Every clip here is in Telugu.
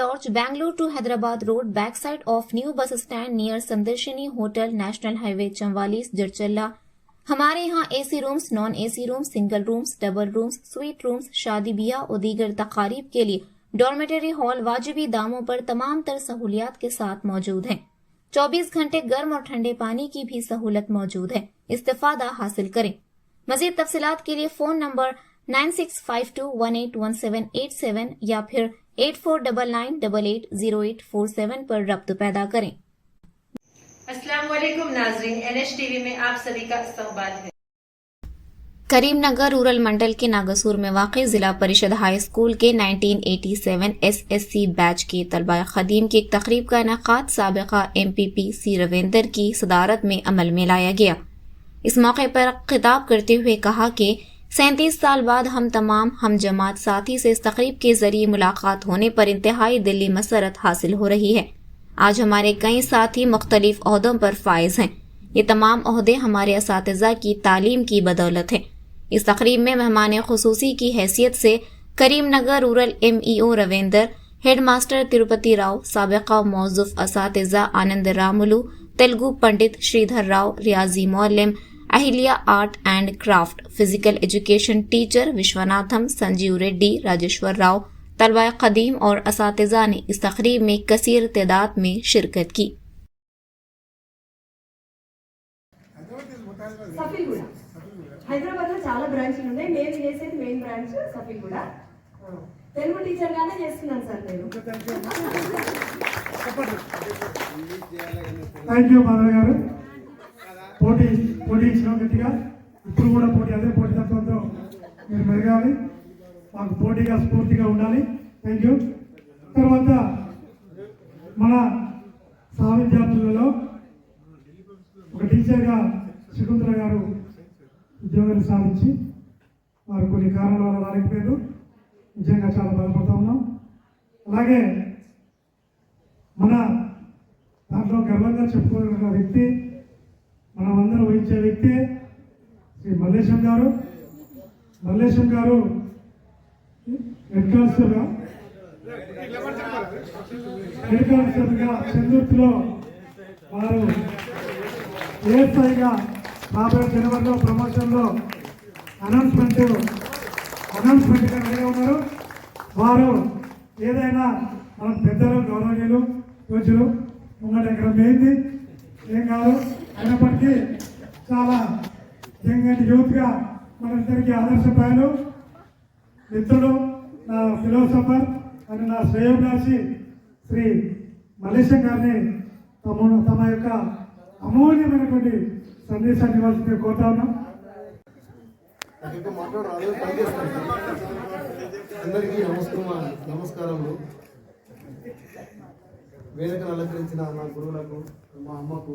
Lodge, Bangalore to Hyderabad Road, backside of new bus stand near Sandarshini Hotel, National Highway, Chamwalis, Jirchalla। हमारे यहाँ AC rooms, non AC rooms, single rooms, double rooms, sweet rooms, शादी ब्याह और दीगर तकारीब के लिए डॉर्मेटरी हॉल वाजिबी दामों पर तमाम तर सहूलियात के साथ मौजूद हैं। 24 घंटे गर्म और ठंडे पानी की भी सहूलत मौजूद है, इस्तेफादा हासिल करें। मजीद तफसीलात के लिए फोन नंबर 9652181787 या फिर 8499880847 पर रब्त पैदा करें। अस्सलाम वालेकुम नाज़रीन, NH TV में आप सभी का इस्तकबाल है। करीमनगर रूरल मंडल के नागसूर में वाक़ई जिला परिषद हाई स्कूल के 1987 SSC बैच के तलबा खदीम की एक तकरीब का इनेकाद साबिका MPP C रविंदर की सदारत में अमल में लाया गया। इस मौके पर खिताब करते हुए कहा कि 37 साल बाद हम तमाम हम जमात साथी से इस तकरीब के जरिए मुलाकात होने पर इंतहाई दिली मसरत हासिल हो रही है। आज हमारे कई साथी मुख्तलिफ ओहदों पर फाइज हैं। ये तमाम ओहदे हमारे असातिज़ा की तालीम की बदौलत है। इस तकरीब में मेहमान खुसूसी की हैसियत से Karimnagar rural MEO Ravinder, head master Tirupati Rao, साबिका मौजूफ असातिज़ा आनंद रामुलू, तेलुगु पंडित श्रीधर राव, रियाजी मौलम, Ahilya art and craft, physical education teacher Vishwanatham, Sanjeev Reddy, Rajeshwar Rao, तलबा कदीम और असातिज़ा ने इस तकरीब में कसीर तादाद में शिरकत की। హైదరాబాద్ లో చాలా బ్రాంచ్లు ఉన్నాయి. నేను చేసేది మెయిన్ బ్రాంచ్ సఫీగూడ. తెలుగు టీచర్ గానే చేస్తున్నాను సార్ నేను. థ్యాంక్ యూ మాధవ్ గారు. పోటీ ఇచ్చిన గట్టిగా ఇప్పుడు కూడా పోటీ అదే పోటీ తత్వంతో మీరు మెరగాలి, మాకు పోటీగా స్ఫూర్తిగా ఉండాలి. Thank you. తర్వాత మన సహ విద్యార్థులలో ఒక టీచర్గా శకుంతల గారు ఉద్యోగాన్ని సాధించి వారు కొన్ని కారణాల వల్ల రాలేకపోయారు. నిజంగా చాలా బాధపడుతూ ఉన్నాం. అలాగే మన దాంట్లో గర్వంగా చెప్పుకోగలిగిన వ్యక్తి, మనమందరం ఊహించే వ్యక్తి శ్రీ మల్లేశం గారు. మల్లేశం గారు హెడ్ కానిస్టేబుల్గా చంద్రుతిలో వారు ఏఎస్ఐగా రాబోయే జనవరిలో ప్రమోషన్లో అనౌన్స్మెంట్గా రెడీగా ఉన్నారు. వారు ఏదైనా మన పెద్దలు గౌరవనీయులు కోచులు ముంగట ఇక్కడ మెయింది ఏం కాదు, అయినప్పటికీ చాలా యంగ్ యూత్గా మనందరికీ ఆదర్శప్రాయులు మిత్రులు, నా ఫిలోసఫర్ అని నా శ్రేయోభిలాషి శ్రీ మల్లేశం గారిని తమ యొక్క అమూల్యమైనటువంటి సందేశాన్ని ఇవ్వాల్సిందిగా కోరుతా ఉన్నాం. అందరికీ నమస్కారములు. వేదికను అలంకరించిన నా గురువులకు, మా అమ్మకు,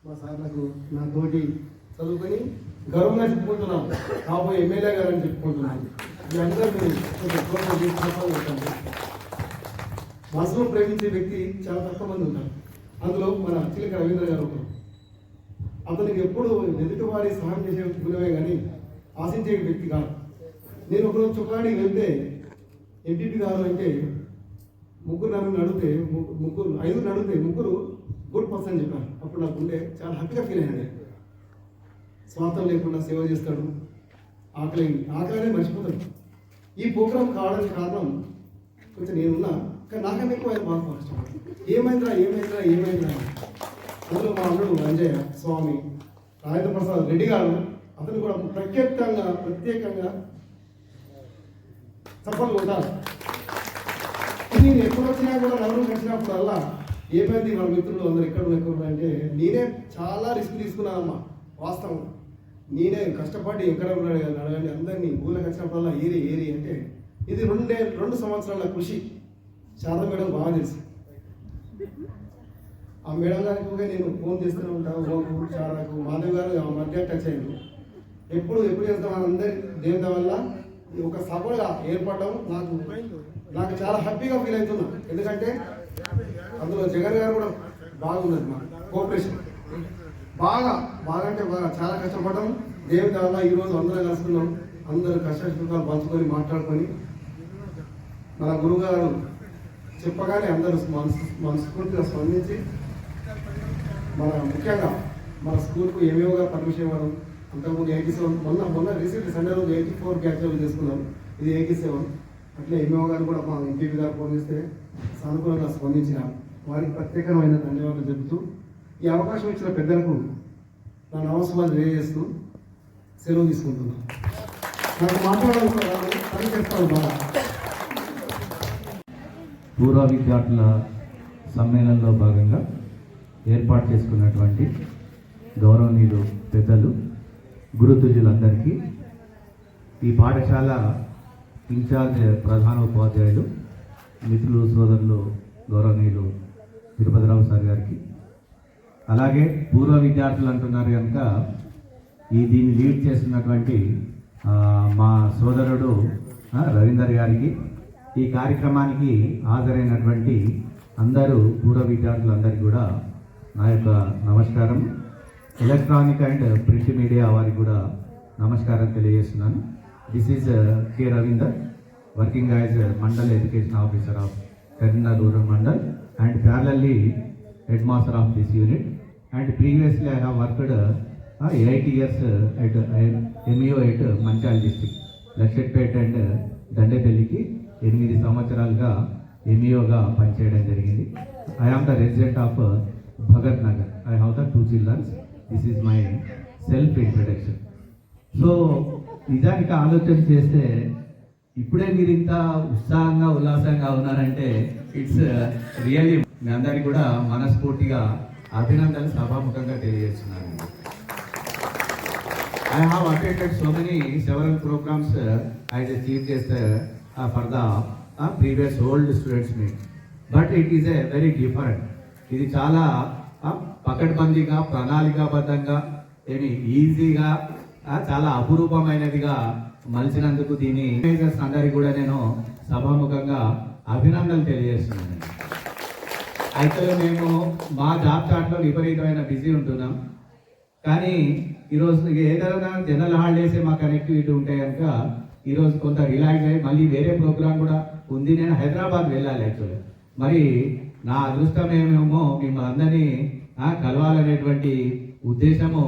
మా సార్లకు, నా తోటి చదువుకొని గర్వంగా చెప్పుకుంటున్నాను, కాబోయే ఎమ్మెల్యే గారు అని చెప్పుకుంటున్నాను. మీ అందరినీ మనసులో ప్రేమించే వ్యక్తి చాలా తక్కువ మంది ఉంటారు. అందులో మన చిలక రవీంద్ర గారు ఒకరు. అతనికి ఎప్పుడు ఎదుటి వారి సహాయం చేసే గుణమే కానీ ఆశించే వ్యక్తి కాదు. నేను ఒకరోజు చుక్కాడికి వెళ్తే MPP గారు అంటే ఐదుగురు నడిగితే ముగ్గురు గుడ్ పర్సన్ చెప్పారు. అప్పుడు నాకు ఉండే చాలా హ్యాపీగా ఫీల్ అయ్యాను. స్వార్థం లేకుండా సేవ చేస్తాడు, ఆకలిని మర్చిపోతాడు. ఈ ప్రోగ్రాం కావడానికి కారణం కొంచెం నేనున్నా, కానీ నాకన్నా ఎక్కువ ఆయన బాగా కష్టపడు. ఏమైందిరా అందులో మా అల్లుడు అంజయ్య స్వామి, రాజేంద్ర ప్రసాద్ రెడ్డి గారు, అతను కూడా ప్రత్యేకంగా చప్పట్లు కొట్టాలి. నేను ఎప్పుడు వచ్చినా కూడా నలుగురు కలిసినప్పుడల్లా ఏమైంది మన మిత్రులు అందరు ఎక్కడ అంటే నేనే చాలా రిస్క్ తీసుకున్నానమ్మా. వాస్తవం నేనే కష్టపడి ఎక్కడ ఉన్నాడు అడగండి అందరినీ ఊళ్ళకి వచ్చినప్పుడల్లా ఏరి అంటే ఇది 2 సంవత్సరాల కృషి. శారద మేడం బాగా తెలుసు. ఆ మేడం గారికి నేను ఫోన్ చేస్తూనే ఉంటాను. శారదకు, మాధవ్ గారు ఆ మధ్య టచ్ అయ్యాను. ఎప్పుడు చేస్తాం అందరి దేవుని వల్ల ఒక సభగా ఏర్పడడం నాకు చాలా హ్యాపీగా ఫీల్ అవుతున్నా. ఎందుకంటే అందులో జగన్ గారు కూడా బాగున్నది. మా కోఆపరేషన్ బాగా అంటే బాగా చాలా కష్టపడడం. దేవుని వల్ల ఈరోజు అందరం కలుసుకున్నాం. అందరూ కష్ట సుఖాలు పంచుకొని మాట్లాడుకొని మన గురుగారు చెప్పగానే అందరూ మనస్ఫూర్తిగా స్పందించి ముఖ్యంగా మన స్కూల్కు ఏమేమోగా పర్మిషన్ ఇవ్వడం. అంతకుముందు 87 మొన్న రీసెంట్ సండే రోజు 84 బ్యాచ్లు చేసుకున్నాం. ఇది 87. అట్లా ఏమేమో గారు కూడా మా ఎంపీపీ గారు ఫోన్ చేస్తే సానుకూలంగా స్పందించిన వారికి ప్రత్యేకమైన ధన్యవాదాలు చెబుతూ ఈ అవకాశం ఇచ్చిన పెద్దలకు నా నమస్కారాలు తెలియజేస్తూ సెలవు తీసుకుంటున్నాను. నాకు మాట్లాడాలి పని చేస్తాను బాగా. పూర్వ విద్యార్థుల సమ్మేళనంలో భాగంగా ఏర్పాటు చేసుకున్నటువంటి గౌరవనీయులు పెద్దలు గురుతుల్యులందరికీ, ఈ పాఠశాల ఇన్ఛార్జ్ ప్రధాన ఉపాధ్యాయులు మిత్రులు సోదరులు గౌరవనీయులు తిరుపతిరావు సార్ గారికి, అలాగే పూర్వ విద్యార్థులు అంటున్నారు కనుక దీన్ని లీడ్ చేస్తున్నటువంటి మా సోదరుడు రవీందర్ గారికి, ఈ కార్యక్రమానికి హాజరైనటువంటి అందరూ పూర్వ విద్యార్థులందరికీ కూడా నా యొక్క నమస్కారం. ఎలక్ట్రానిక్ అండ్ ప్రింట్ మీడియా వారికి కూడా నమస్కారం తెలియజేస్తున్నాను. This is K Ravinder, working as mandal education officer of Karimnagar rural mandal and parallelly headmaster of this unit, and previously I have worked 8 years at MEO at Manchal district, Lakshadpet and Dandepelliki 8 సంవత్సరాలుగా MEOగా పనిచేయడం జరిగింది. I am the resident of Bhagat Nagar. I have the 2 children. This is my self introduction. So నిజానికి ఆలోచన చేస్తే ఇప్పుడే మీరు ఇంత ఉత్సాహంగా ఉల్లాసంగా ఉన్నారంటే ఇట్స్ రియల్లీ మీ అందరికీ కూడా మనస్ఫూర్తిగా అభినందనలు సభాముఖంగా తెలియజేస్తున్నాను. I have attended several programs as a chief guest for the previous old students meet, but it is a very different. ఇది చాలా పకడ్బందీగా ప్రణాళికాబద్ధంగా ఏమి ఈజీగా చాలా అపురూపమైనదిగా మలిచినందుకు దీని అందరికీ కూడా నేను సభాముఖంగా అభినందనలు తెలియజేస్తున్నాను. అయితే మేము మా జాబ్ చాట్లో విపరీతమైన బిజీ ఉంటున్నాం, కానీ ఈరోజు ఏదైనా జనరల్ హాలిడేసే మా కనెక్టివిటీ ఉంటే కనుక ఈరోజు కొంత రిలాక్స్ అయ్యి మళ్ళీ వేరే ప్రోగ్రామ్ కూడా ఉంది. నేను హైదరాబాద్ వెళ్ళాలి యాక్చువల్లీ. మరి నా అదృష్టం ఏమేమో మిమ్మల్ని అందరినీ కలవాలనేటువంటి ఉద్దేశము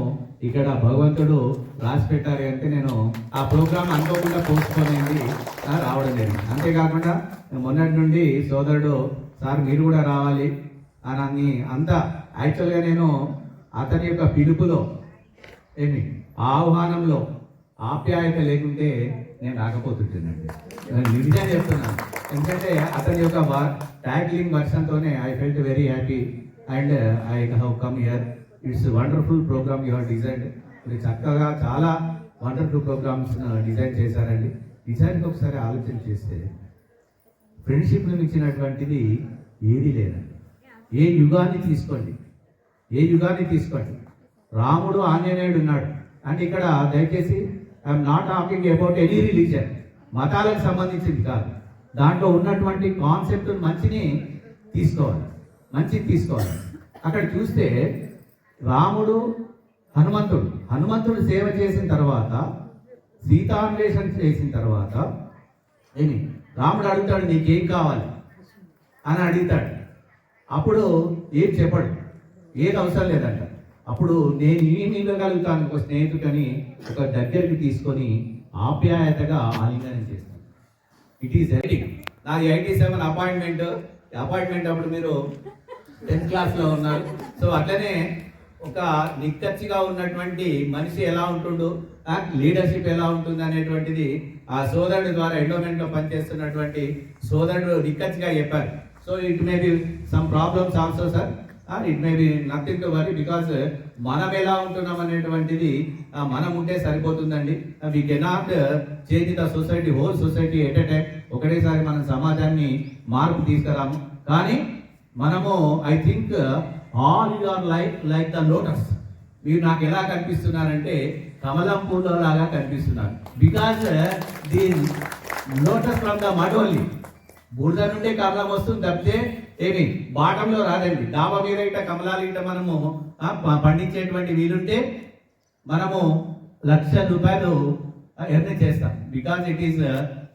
ఇక్కడ భగవంతుడు రాసి పెట్టారు అంటే నేను ఆ ప్రోగ్రామ్ అనుకోకుండా పోస్ట్పోన్ అయింది రావడం జరిగింది. అంతేకాకుండా మొన్నటి నుండి సోదరుడు సార్ మీరు కూడా రావాలి అని అంతా యాక్చువల్గా నేను అతని యొక్క పిలుపులో ఆహ్వానంలో ఆప్యాయత లేకుంటే నేను రాకపోతుంటానండి. నిజంగా చెప్తున్నాను. ఎందుకంటే అతని యొక్క ట్యాగ్లింగ్ వర్షన్తోనే I felt very happy and I have come here. It's wonderful programme you have designed. మీరు చక్కగా చాలా వండర్ఫుల్ ప్రోగ్రామ్స్ డిజైన్ చేశారండి. నిజానికి ఒకసారి ఆలోచన చేస్తే ఫ్రెండ్షిప్ను ఇచ్చినటువంటిది ఏదీ లేదండి. ఏ యుగాన్ని తీసుకోండి, రాముడు ఆంజనేయుడు ఉన్నాడు అంటే ఇక్కడ దయచేసి I'm not talking about any religion, మతాలకు సంబంధించింది కాదు. దాంట్లో ఉన్నటువంటి కాన్సెప్ట్ మంచిని తీసుకోవాలి. అక్కడ చూస్తే రాముడు హనుమంతుడు సేవ చేసిన తర్వాత, సీతాన్వేషణ చేసిన తర్వాత రాముడు అడుగుతాడు నీకేం కావాలి అని అడుగుతాడు. అప్పుడు ఏం చెప్పడు, ఏది అవసరం లేదంట. అప్పుడు నేను ఏమి ఇవ్వగలుగుతాను ఒక స్నేహితుడిని ఒక దగ్గరికి తీసుకొని ఆప్యాయతగా ఆలింగనం చేస్తాను. It is editing. నాది 87 అపాయింట్మెంట్ అప్పుడు మీరు 10th క్లాస్లో ఉన్నారు. సో అట్లనే ఒక నిక్కచ్చిగా ఉన్నటువంటి మనిషి ఎలా ఉంటుండు, లీడర్షిప్ ఎలా ఉంటుంది అనేటువంటిది ఆ సోదరుడి ద్వారా ఎండోమెంట్లో పనిచేస్తున్నటువంటి సోదరుడు నిక్కచ్చిగా చెప్పారు. So it may be some problems also sir, it may be nothing to worry, because మనం ఎలా ఉంటున్నాం అనేటువంటిది మనం ఉంటే సరిపోతుందండి. We cannot change the society, whole society at a time. ఒకటేసారి మనం సమాజాన్ని మార్పు తీసుకురాము. కానీ మనము I think all your like the lotus. మీరు నాకు ఎలా కనిపిస్తున్నారంటే కమలం పూల లాగా కనిపిస్తున్నారు. Because the lotus from the mud only. బూడిద నుండే కమలం వస్తుంది తప్పితే ఏమి బాటంలో రాదండి. డాబా మీద ఇట కమలాలు ఇట మనము పండించేటువంటి వీలుంటే మనము ₹1,00,000 ఎర్న్ చేస్తాం. Because it is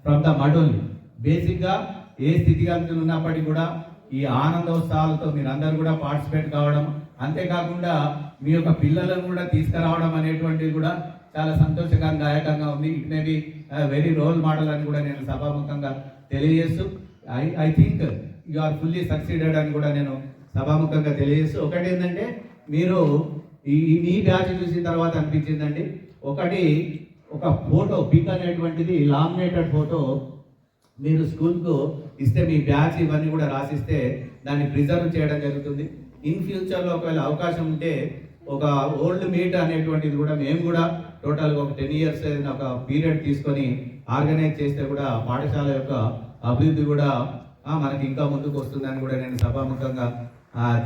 from the mud only. బేసిక్గా ఏ స్థితిగతులు ఉన్నప్పటికీ కూడా ఈ ఆనందోత్సవాలతో మీరందరూ కూడా పార్టిసిపేట్ కావడం, అంతేకాకుండా మీ యొక్క పిల్లలను కూడా తీసుకురావడం అనేటువంటిది కూడా చాలా సంతోషదాయకంగా ఉంది. It may be very role model అని కూడా నేను సభాముఖంగా తెలియజేస్తూ I think you are fully succeeded అని కూడా నేను సభాముఖంగా తెలియజేస్తూ, ఒకటి ఏంటంటే మీరు ఈ బ్యాచ్ చూసిన తర్వాత అనిపించిందండి, ఒకటి ఒక ఫోటో పిక్ అనేటువంటిది లామినేటెడ్ ఫోటో మీరు స్కూల్కు ఇస్తే మీ బ్యాచ్ ఇవన్నీ కూడా రాసిస్తే దాన్ని ప్రిజర్వ్ చేయడం జరుగుతుంది. ఇన్ ఫ్యూచర్లో ఒకవేళ అవకాశం ఉంటే ఒక ఓల్డ్ మీట్ అనేటువంటిది కూడా మేము కూడా టోటల్గా ఒక 10 years ఒక పీరియడ్ తీసుకొని ఆర్గనైజ్ చేస్తే కూడా పాఠశాల యొక్క అభివృద్ధి కూడా మనకి ఇంకా ముందుకు వస్తుందని కూడా నేను సభాముఖంగా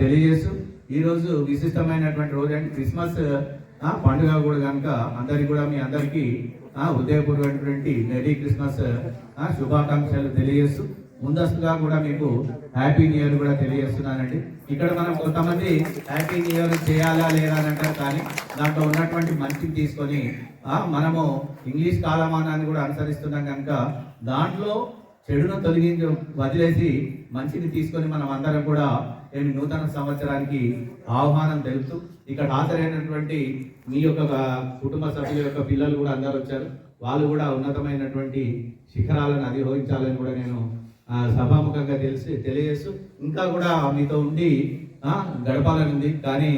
తెలియజేస్తూ, ఈరోజు విశిష్టమైనటువంటి రోజు అండి, క్రిస్మస్ పండుగ కూడా కనుక అందరికి కూడా మీ అందరికీ హృదయపూర్వకమైనటువంటి మెరీ క్రిస్మస్ శుభాకాంక్షలు తెలియజేస్తూ, ముందస్తుగా కూడా మీకు హ్యాపీ న్యూ ఇయర్ కూడా తెలియజేస్తున్నానండి. ఇక్కడ మనం కొంతమంది హ్యాపీ న్యూ ఇయర్ చేయాలా లేదా అని అంటారు, కానీ దాంట్లో ఉన్నటువంటి మంచిని తీసుకొని మనము ఇంగ్లీష్ కాలమానాన్ని కూడా అనుసరిస్తున్నాం కనుక దాంట్లో చెడును తొలగించి వదిలేసి మంచిని తీసుకొని మనం అందరం కూడా నూతన సంవత్సరానికి ఆహ్వానం తెలుపుతూ, ఇక్కడ హాజరైనటువంటి మీ యొక్క కుటుంబ సభ్యుల యొక్క పిల్లలు కూడా అందరూ వచ్చారు, వాళ్ళు కూడా ఉన్నతమైనటువంటి శిఖరాలను అధిరోహించాలని కూడా నేను సభాముఖంగా తెలియజేస్తూ, ఇంకా కూడా మీతో ఉండి గడపాలని ఉంది. కానీ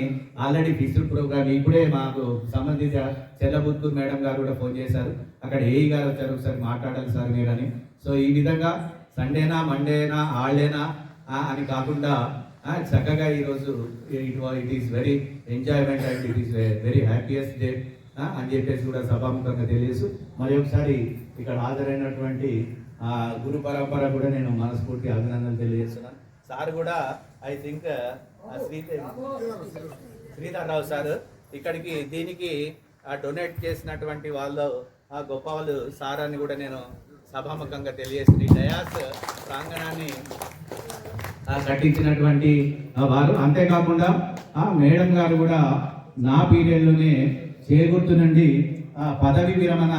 ఆల్రెడీ ఫిక్స్డ్ ప్రోగ్రామ్ ఇప్పుడే మాకు సంబంధిత చెల్లబుత్తూరు మేడం గారు కూడా ఫోన్ చేశారు, అక్కడ ఏఈ గారు వచ్చారు, ఒకసారి మాట్లాడాలి సార్ మీరని. సో ఈ విధంగా సండేనా మండేనా హాలిడేనా అని కాకుండా చక్కగా ఈరోజు it is very enjoyment and it is very happiest day అని చెప్పేసి కూడా సభాముఖంగా తెలియజేస్తూ, మరి ఒకసారి ఇక్కడ హాజరైనటువంటి గురు పరంపర కూడా నేను మనస్ఫూర్తి అభినందనలు తెలియజేస్తున్నాను. సార్ కూడా I think Sridhar Rao sir ఇక్కడికి దీనికి డొనేట్ చేసినటువంటి వాళ్ళు గొప్ప వాళ్ళు సార్ అని కూడా నేను సభాముఖంగా తెలియజేస్తుంది. డయాస్ ప్రాంగణాన్ని కట్టించినటువంటి వారు, అంతేకాకుండా మేడం గారు కూడా నా పీరియడ్లోనే చేకూర్తు నుండి పదవి విరమణ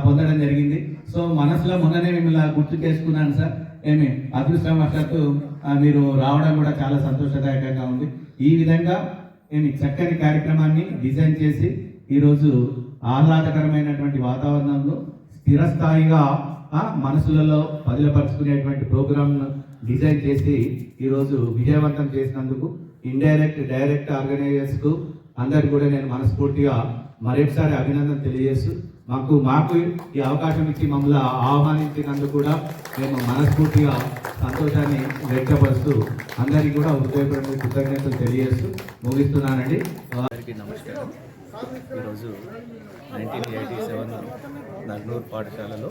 పొందడం జరిగింది. సో మనసులో మొన్ననే మిమ్మల్ని గుర్తు చేసుకున్నాను సార్, ఏమి అదృష్టవశాత్తు మీరు రావడం కూడా చాలా సంతోషదాయకంగా ఉంది. ఈ విధంగా ఏమి చక్కని కార్యక్రమాన్ని డిజైన్ చేసి ఈరోజు ఆహ్లాదకరమైనటువంటి వాతావరణంలో స్థిరస్థాయిగా మనసులలో పదిలపరుచుకునేటువంటి ప్రోగ్రామ్ను డిజైన్ చేసి ఈరోజు విజయవంతం చేసినందుకు ఇండైరెక్ట్ డైరెక్ట్ ఆర్గనైజర్స్కు అందరికి కూడా నేను మనస్ఫూర్తిగా మరొకసారి అభినందన తెలియజేస్తూ, మాకు ఈ అవకాశం ఇచ్చి మమ్మల్ని ఆహ్వానించినందుకు కూడా మేము మనస్ఫూర్తిగా సంతోషాన్ని వ్యక్తపరుస్తూ అందరికీ కూడా హృదయపూర్వక కృతజ్ఞతలు తెలియజేస్తూ ముగిస్తున్నానండి. అందరికీ నమస్కారం. ఈరోజు 1987 నగ్నూర్ పాఠశాలలో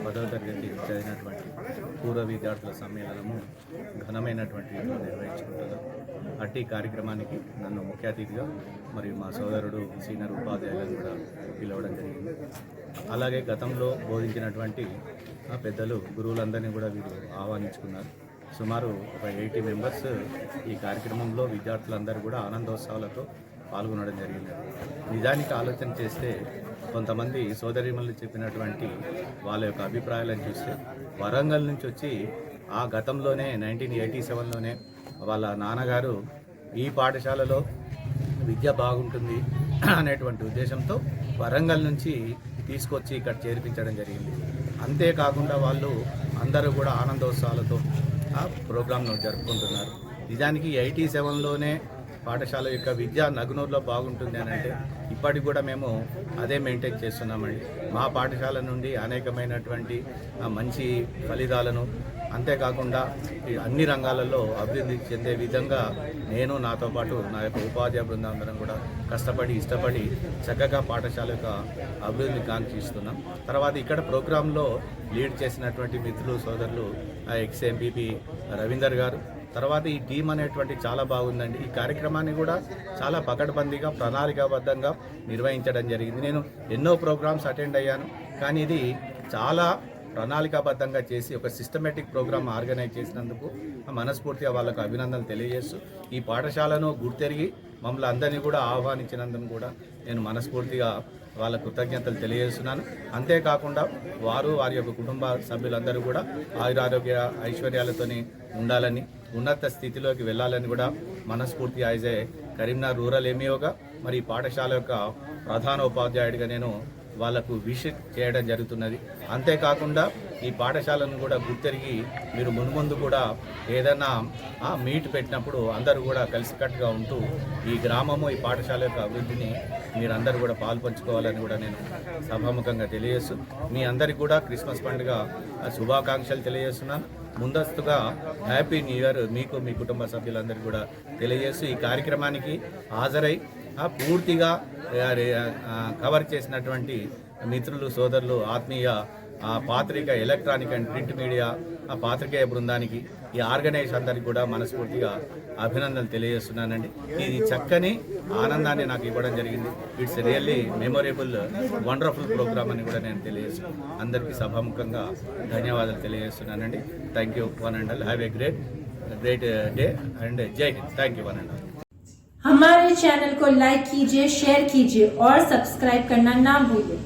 10వ తరగతి చదివినటువంటి పూర్వ విద్యార్థుల సమ్మేళనము ఘనమైనటువంటి నిర్వహించుకుంటున్నాం. అట్టి కార్యక్రమానికి నన్ను ముఖ్య అతిథిగా మరియు మా సోదరుడు సీనియర్ ఉపాధ్యాయులను కూడా పిలవడం జరిగింది. అలాగే గతంలో బోధించినటువంటి పెద్దలు గురువులందరినీ కూడా వీరు ఆహ్వానించుకున్నారు. సుమారు ఒక 80 మెంబర్స్ ఈ కార్యక్రమంలో విద్యార్థులందరూ కూడా ఆనందోత్సవాలతో పాల్గొనడం జరిగింది. నిజానికి ఆలోచన చేస్తే కొంతమంది సోదరిమణులు చెప్పినటువంటి వాళ్ళ యొక్క అభిప్రాయాలను చూస్తే వరంగల్ నుంచి వచ్చి ఆ గతంలోనే 1987లోనే వాళ్ళ నాన్నగారు ఈ పాఠశాలలో విద్య బాగుంటుంది అనేటువంటి ఉద్దేశంతో వరంగల్ నుంచి తీసుకొచ్చి ఇక్కడ చేర్పించడం జరిగింది. అంతేకాకుండా వాళ్ళు అందరూ కూడా ఆనందోత్సవాలతో ఆ ప్రోగ్రాంను జరుపుకుంటున్నారు. నిజానికి 87లోనే పాఠశాల యొక్క విద్య నగ్నూర్లో బాగుంటుంది అని అంటే ఇప్పటికి కూడా మేము అదే మెయింటైన్ చేస్తున్నామండి. మా పాఠశాల నుండి అనేకమైనటువంటి మంచి ఫలితాలను, అంతేకాకుండా అన్ని రంగాలలో అభివృద్ధి చెందే విధంగా నేను నాతో పాటు నా యొక్క ఉపాధ్యాయ బృందాందరం కూడా కష్టపడి ఇష్టపడి చక్కగా పాఠశాల యొక్క అభివృద్ధిని కాంక్షిస్తున్నాం. తర్వాత ఇక్కడ ప్రోగ్రాంలో లీడ్ చేసినటువంటి మిత్రులు సోదరులు ఎక్స్ ఎంపీపీ రవీందర్ గారు, తర్వాత ఈ టీం అనేటువంటి చాలా బాగుందండి. ఈ కార్యక్రమాన్ని కూడా చాలా పకడ్బందీగా ప్రణాళికాబద్ధంగా నిర్వహించడం జరిగింది. నేను ఎన్నో ప్రోగ్రామ్స్ అటెండ్ అయ్యాను, కానీ ఇది చాలా ప్రణాళికాబద్ధంగా చేసి ఒక సిస్టమేటిక్ ప్రోగ్రామ్ ఆర్గనైజ్ చేసినందుకు మనస్ఫూర్తిగా వాళ్ళకు అభినందనలు తెలియజేస్తూ, ఈ పాఠశాలను గుర్తెరిగి మమ్మల్ని అందరినీ కూడా ఆహ్వానించినందుకు కూడా నేను మనస్ఫూర్తిగా వాళ్ళ కృతజ్ఞతలు తెలియజేస్తున్నాను. అంతేకాకుండా వారి యొక్క కుటుంబ సభ్యులందరూ కూడా ఆయురారోగ్య ఐశ్వర్యాలతోని ఉండాలని, ఉన్నత స్థితిలోకి వెళ్ళాలని కూడా మనస్ఫూర్తి యాజ్ ఏ కరీంనగర్ రూరల్ ఎంఈఓగా మరి ఈ పాఠశాల యొక్క ప్రధాన ఉపాధ్యాయుడిగా నేను వాళ్లకు విజిట్ చేయడం జరుగుతున్నది. అంతేకాకుండా ఈ పాఠశాలను కూడా గుర్తెరిగి మీరు మున్ముందు కూడా ఏదైనా మీట్ పెట్టినప్పుడు అందరూ కూడా కలిసికట్టుగా ఉంటూ ఈ గ్రామము ఈ పాఠశాల యొక్క అభివృద్ధిని మీరందరూ కూడా పాల్పంచుకోవాలని కూడా నేను సభాముఖంగా తెలియజేస్తూ మీ అందరికీ కూడా క్రిస్మస్ పండుగ శుభాకాంక్షలు తెలియజేస్తున్నాను. ముందస్తుగా హ్యాపీ న్యూ ఇయర్ మీకు, మీ కుటుంబ సభ్యులందరికీ కూడా తెలియజేస్తూ ఈ కార్యక్రమానికి హాజరై పూర్తిగా కవర్ చేసినటువంటి మిత్రులు, సోదరులు, ఆత్మీయ పాత్రిక, ఎలక్ట్రానిక్ అండ్ ప్రింట్ మీడియా పాత్రికేయ బృందానికి, ఈ ఆర్గనైజ్ అందరికీ కూడా మనస్ఫూర్తిగా అభినందనలు తెలియజేస్తున్నానండి. ఇది చక్కని ఆనందాన్ని నాకు ఇవ్వడం జరిగింది. It's really memorable wonderful programme అని కూడా నేను తెలియజేస్తున్నాను. అందరికీ సభాముఖంగా ధన్యవాదాలు తెలియజేస్తున్నానండి. Thank you one and all. Have a great day and Jai Hind. Thank you one and all. हमारे चैनल को लाइक कीजिए, शेयर कीजिए और सब्सक्राइब करना ना भूलिए।